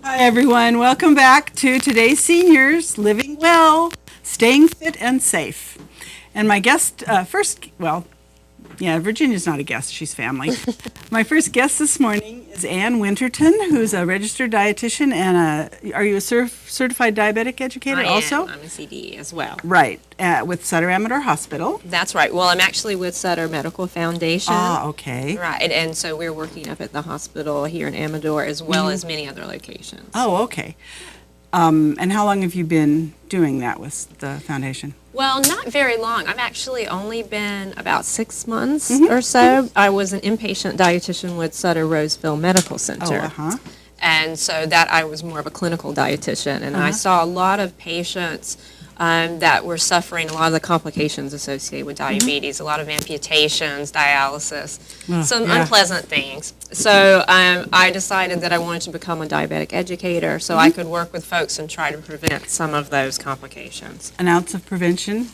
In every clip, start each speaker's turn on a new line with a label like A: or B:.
A: Hi, everyone. Welcome back to today's Seniors Living Well, Staying Fit and Safe. And my guest, Virginia's not a guest, she's family. My first guest this morning is Ann Winterton, who's a registered dietitian and are you a certified diabetic educator also?
B: I'm a CDE as well.
A: Right, with Sutter Amador Hospital.
B: That's right. Well, I'm actually with Sutter Medical Foundation.
A: Ah, okay.
B: Right, and so we're working up at the hospital here in Amador as well as many other locations.
A: Oh, okay. And how long have you been doing that with the foundation?
B: Well, not very long. I've actually only been about 6 months or so. I was an inpatient dietitian with Sutter Roseville Medical Center. And so that I was more of a clinical dietitian, and I saw a lot of patients that were suffering a lot of the complications associated with diabetes, a lot of amputations, dialysis, some unpleasant things. So I decided that I wanted to become a diabetic educator so I could work with folks and try to prevent some of those complications.
A: An ounce of prevention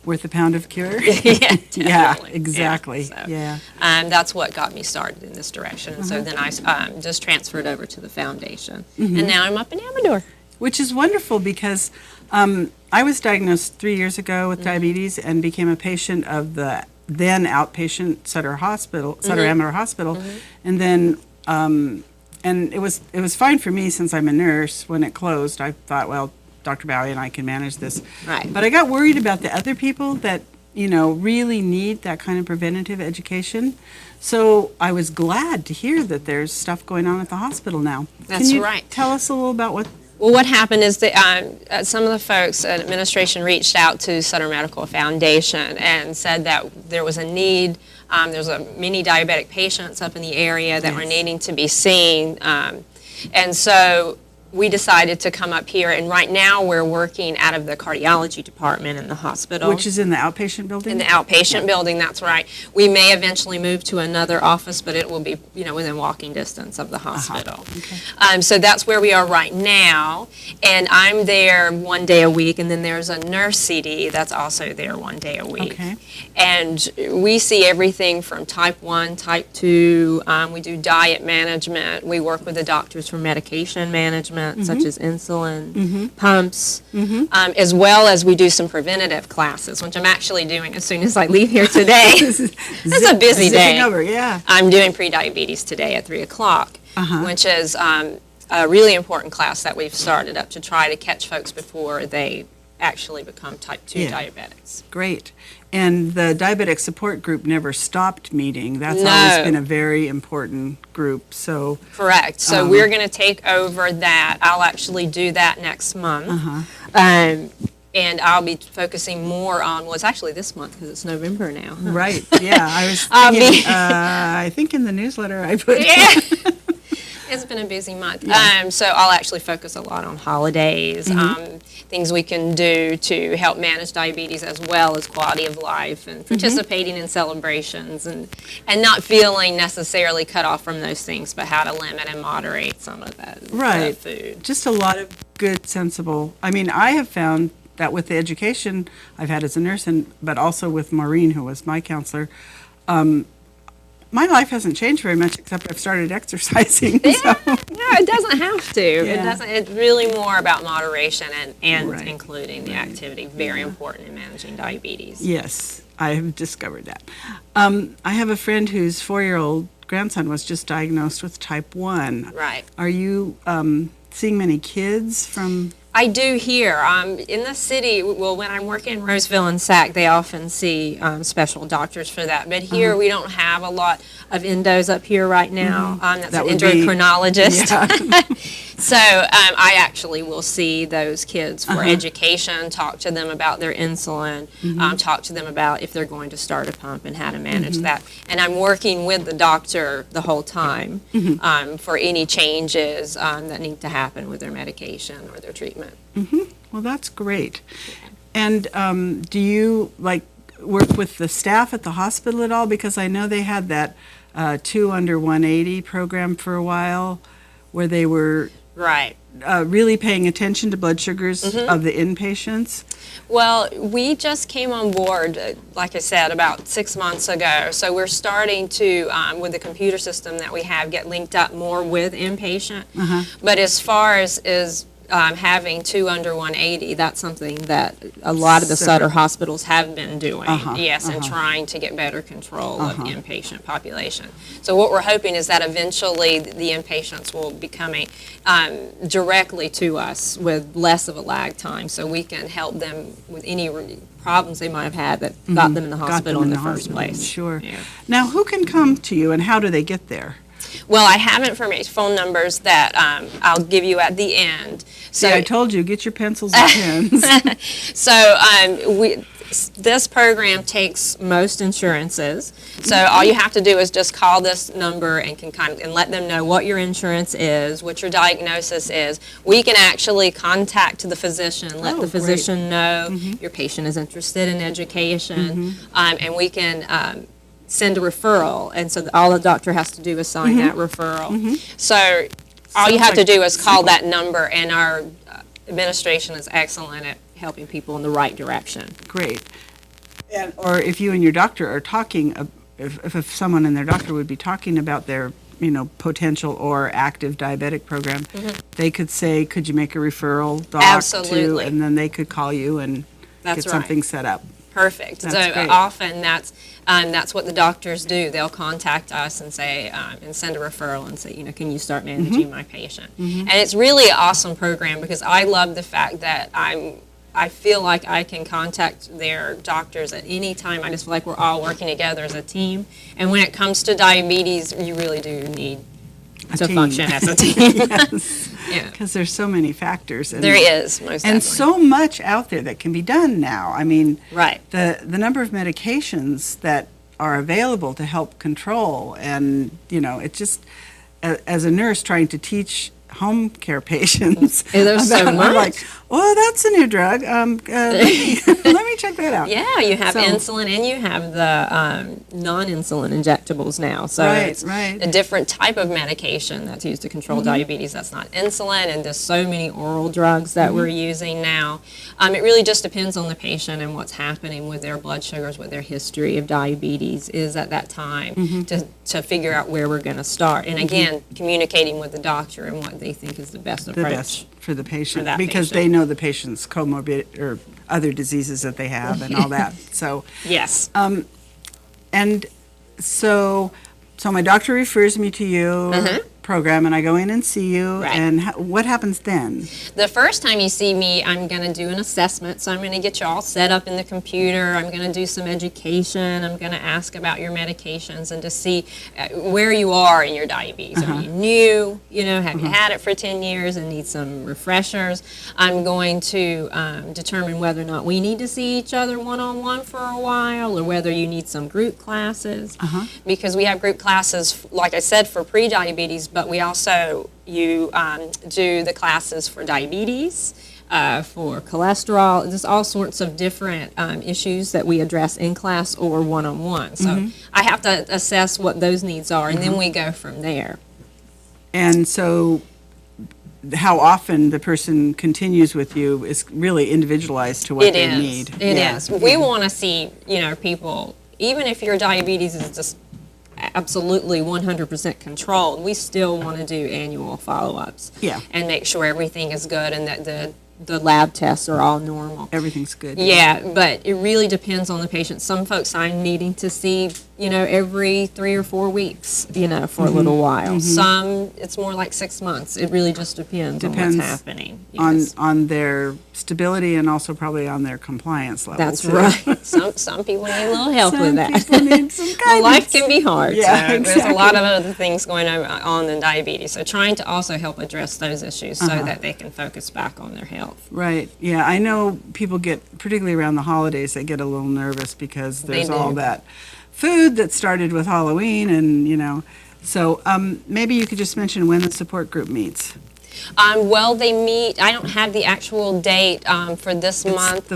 A: worth a pound of cure?
B: Yeah,
A: yeah, exactly.
B: Yeah, so, that's what got me started in this direction. And so then I just transferred over to the foundation. And now I'm up in Amador.
A: Which is wonderful because I was diagnosed 3 years ago with diabetes and became a patient of the then outpatient Sutter Amador Hospital, and then and it was fine for me since I'm a nurse. When it closed, I thought, well, Dr. Bowie and I can manage this.
B: Right.
A: But I got worried about the other people that really need that kind of preventative education. So I was glad to hear that there's stuff going on at the hospital now.
B: That's
A: Can you
B: right.
A: tell us a little about what?
B: Well, what happened is that some of the folks at administration reached out to Sutter Medical Foundation and said that there was a need. There's many diabetic patients up in the area that were needing to be seen, and so we decided to come up here, and right now we're working out of the cardiology department in the hospital.
A: Which is in the outpatient building?
B: In the outpatient building, that's right. We may eventually move to another office, but it will be, within walking distance of the hospital.
A: Okay.
B: So that's where we are right now, and I'm there 1 day a week, and then there's a nurse CD that's also there 1 day a week.
A: Okay.
B: And we see everything from type 1, type 2, we do diet management, we work with the doctors for medication management, such as insulin, pumps, as well as we do some preventative classes, which I'm actually doing as soon as I leave here today. It's a busy day.
A: Over, yeah.
B: I'm doing pre-diabetes today at 3 o'clock, which is a really important class that we've started up to try to catch folks before they actually become type 2 diabetics.
A: Great. And the diabetic support group never stopped meeting. That's always been a very important group. So
B: correct. So we're going to take over that. I'll actually do that next month. And I'll be focusing more on, well, it's actually this month because it's November now.
A: Right. Yeah. I was thinking, I think in the newsletter I put.
B: Yeah. It's been a busy month. So I'll actually focus a lot on holidays, things we can do to help manage diabetes as well as quality of life and participating in celebrations and not feeling necessarily cut off from those things, but how to limit and moderate some of that food.
A: Just a lot of good, sensible. I mean, I have found that with the education I've had as a nurse, but also with Maureen, who was my counselor, my life hasn't changed very much except I've started exercising.
B: Yeah, it doesn't have to. It doesn't. It's really more about moderation and including the activity. Very important in managing diabetes.
A: Yes, I have discovered that. I have a friend whose 4-year-old grandson was just diagnosed with type 1.
B: Right.
A: Are you seeing many kids from?
B: I do here. In the city, well, when I'm working in Roseville and Sac, they often see special doctors for that. But here, we don't have a lot of endos up here right now. That's an endocrinologist. So I actually will see those kids for education, talk to them about their insulin, talk to them about if they're going to start a pump and how to manage that. And I'm working with the doctor the whole time for any changes that need to happen with their medication or their treatment.
A: Well, that's great. And do you work with the staff at the hospital at all? Because I know they had that 2 under 180 program for a while where they were really paying attention to blood sugars of the inpatients?
B: Well, we just came on board, like I said, about 6 months ago. So we're starting to, with the computer system that we have, get linked up more with inpatient. But as far as having 2 under 180, that's something that a lot of the Sutter hospitals have been doing, yes, and trying to get better control of the inpatient population. So what we're hoping is that eventually the inpatients will be coming directly to us with less of a lag time, so we can help them with any problems they might have had that got them in the hospital in the first place.
A: Sure.
B: Yeah.
A: Now, who can come to you and how do they get there?
B: Well, I have phone numbers that I'll give you at the end. So
A: I told you, get your pencils and pens.
B: So this program takes most insurances. So all you have to do is just call this number and and let them know what your insurance is, what your diagnosis is. We can actually contact the physician, let the physician know your patient is interested in education, and we can send a referral, and so all the doctor has to do is sign that referral. So all you have to do is call that number, and our administration is excellent at helping people in the right direction.
A: Great. Or if you and your doctor are talking, if someone and their doctor would be talking about their potential or active diabetic program, they could say, could you make a referral, doc?
B: Absolutely.
A: And then they could call you and get something set up.
B: Perfect.
A: That's
B: so
A: great.
B: Often that's what the doctors do. They'll contact us and say, and send a referral and say, can you start managing my patient? And it's really an awesome program because I love the fact that I feel like I can contact their doctors at any time. I just feel like we're all working together as a team. And when it comes to diabetes, you really do need to function as a team.
A: Yes.
B: Yeah.
A: Because there's so many factors. And,
B: there is, most
A: and
B: definitely.
A: so much out there that can be done now. I mean,
B: Right.
A: the number of medications that are available to help control, and it just, as a nurse trying to teach home care patients
B: There's so
A: I'm
B: much.
A: like, oh, that's a new drug. Let me check that out.
B: Yeah, you have
A: So-
B: insulin and you have the non-insulin injectables now. So
A: Right,
B: it's
A: right.
B: a different type of medication that's used to control diabetes that's not insulin, and there's so many oral drugs that we're using now. It really just depends on the patient and what's happening with their blood sugars, with their history of diabetes is at that time to figure out where we're going to start. And again, communicating with the doctor and what they think is the best
A: The
B: approach.
A: best for the patient,
B: that
A: because
B: patient.
A: they know the patient's comorbid or other diseases that they have and all that. So,
B: Yes.
A: and so my doctor refers me to you program, and I go in and see you.
B: Right.
A: And what happens then?
B: The first time you see me, I'm going to do an assessment. So I'm going to get you all set up in the computer. I'm going to do some education. I'm going to ask about your medications and to see where you are in your diabetes. Are you new? Have you had it for 10 years and need some refreshers? I'm going to determine whether or not we need to see each other one-on-one for a while, or whether you need some group classes. Because we have group classes, like I said, for pre-diabetes, but we also do the classes for diabetes, for cholesterol. There's all sorts of different issues that we address in class or one-on-one. So I have to assess what those needs are, and then we go from there.
A: And so how often the person continues with you is really individualized to what they need.
B: It is. We want to see, people, even if your diabetes is just absolutely 100% controlled, we still want to do annual follow-ups.
A: Yeah.
B: And make sure everything is good and that the lab tests are all normal.
A: Everything's good.
B: Yeah, but it really depends on the patient. Some folks I'm needing to see, every 3 or 4 weeks, for a little while. Some, it's more like 6 months. It really just depends on what's happening. Yes.
A: On their stability and also probably on their compliance level.
B: That's
A: too.
B: right. Some people need a little help with that.
A: Some people need some
B: Well,
A: guidance.
B: life can be hard.
A: Yeah,
B: so There's a lot
A: exactly.
B: of other things going on than diabetes. So trying to also help address those issues so that they can focus back on their health.
A: Right. Yeah, I know people get, particularly around the holidays, they get a little nervous because there's
B: do.
A: all that food that started with Halloween and, so maybe you could just mention when the support group meets.
B: Well, they meet, I don't have the actual date for this month.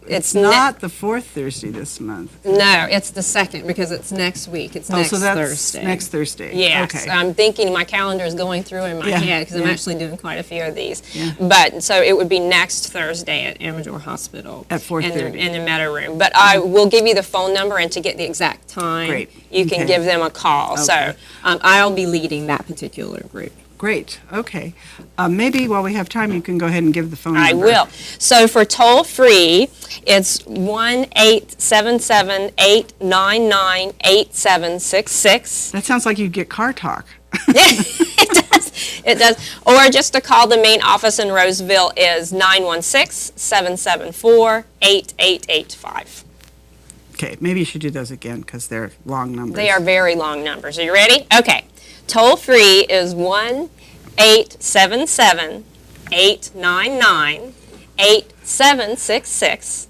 A: It's not the fourth Thursday this month.
B: No, it's the second because it's next week. It's next
A: so that's
B: Thursday.
A: Next Thursday.
B: Yes.
A: Okay.
B: I'm thinking my calendar is going through in my
A: Yeah,
B: head because I'm
A: yeah.
B: actually doing quite a few of these.
A: Yeah.
B: But so it would be next Thursday at Amador Hospital.
A: At 4:30.
B: In the Meadow Room. But I will give you the phone number, and to get the exact time,
A: Great.
B: you can
A: Okay.
B: give them a call.
A: Okay.
B: So I'll be leading that particular group.
A: Great. Okay. Maybe while we have time, you can go ahead and give the phone number.
B: I will. So for toll free, it's 1-877-899-8766.
A: That sounds like you'd get car talk.
B: It does. It does. Or just to call the main office in Roseville is 916-774-8885.
A: Okay. Maybe you should do those again because they're long numbers.
B: They are very long numbers. Are you ready? Okay. Toll free is 1-877-899-8766.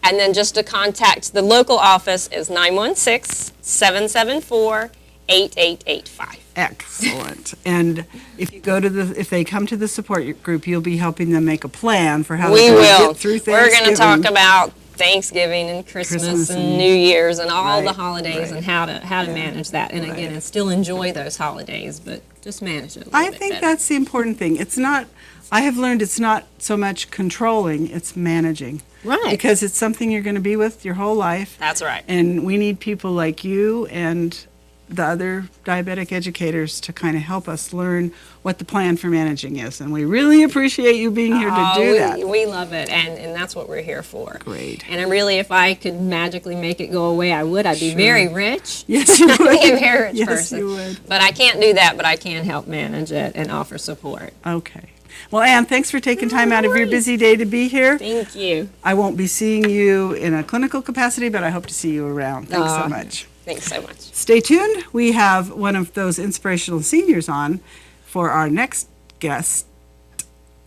B: And then just to contact the local office is 916-774-8885.
A: Excellent. And if you go to if they come to the support group, you'll be helping them make a plan for how
B: We
A: they're going to
B: will.
A: get through
B: We're going to
A: Thanksgiving.
B: talk about Thanksgiving and Christmas and New Year's and all the
A: Right,
B: holidays
A: right.
B: and how to manage that. And again, and still enjoy those holidays, but just manage it a little
A: I
B: bit
A: think
B: better.
A: that's the important thing. It's not, I have learned it's not so much controlling, it's managing.
B: Right.
A: Because it's something you're going to be with your whole life.
B: That's right.
A: And we need people like you and the other diabetic educators to kind of help us learn what the plan for managing is. And we really appreciate you being here to do that.
B: We love it, and that's what we're here for.
A: Great.
B: And I really, if I could magically make it go away, I would. I'd be very rich.
A: Yes, you would.
B: I'd be a very rich
A: Yes,
B: person.
A: you would.
B: But I can't do that, but I can help manage it and offer support.
A: Okay. Well, Ann, thanks for taking time out of your
B: worries.
A: busy day to be here.
B: Thank you.
A: I won't be seeing you in a clinical capacity, but I hope to see you around. Thanks so much.
B: Thanks so much.
A: Stay tuned. We have one of those inspirational seniors on for our next guest.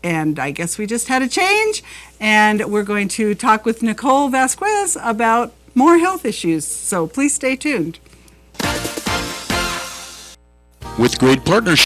A: And I guess we just had a change. And we're going to talk with Nicole Vasquez about more health issues. So please stay tuned.
C: With great partnership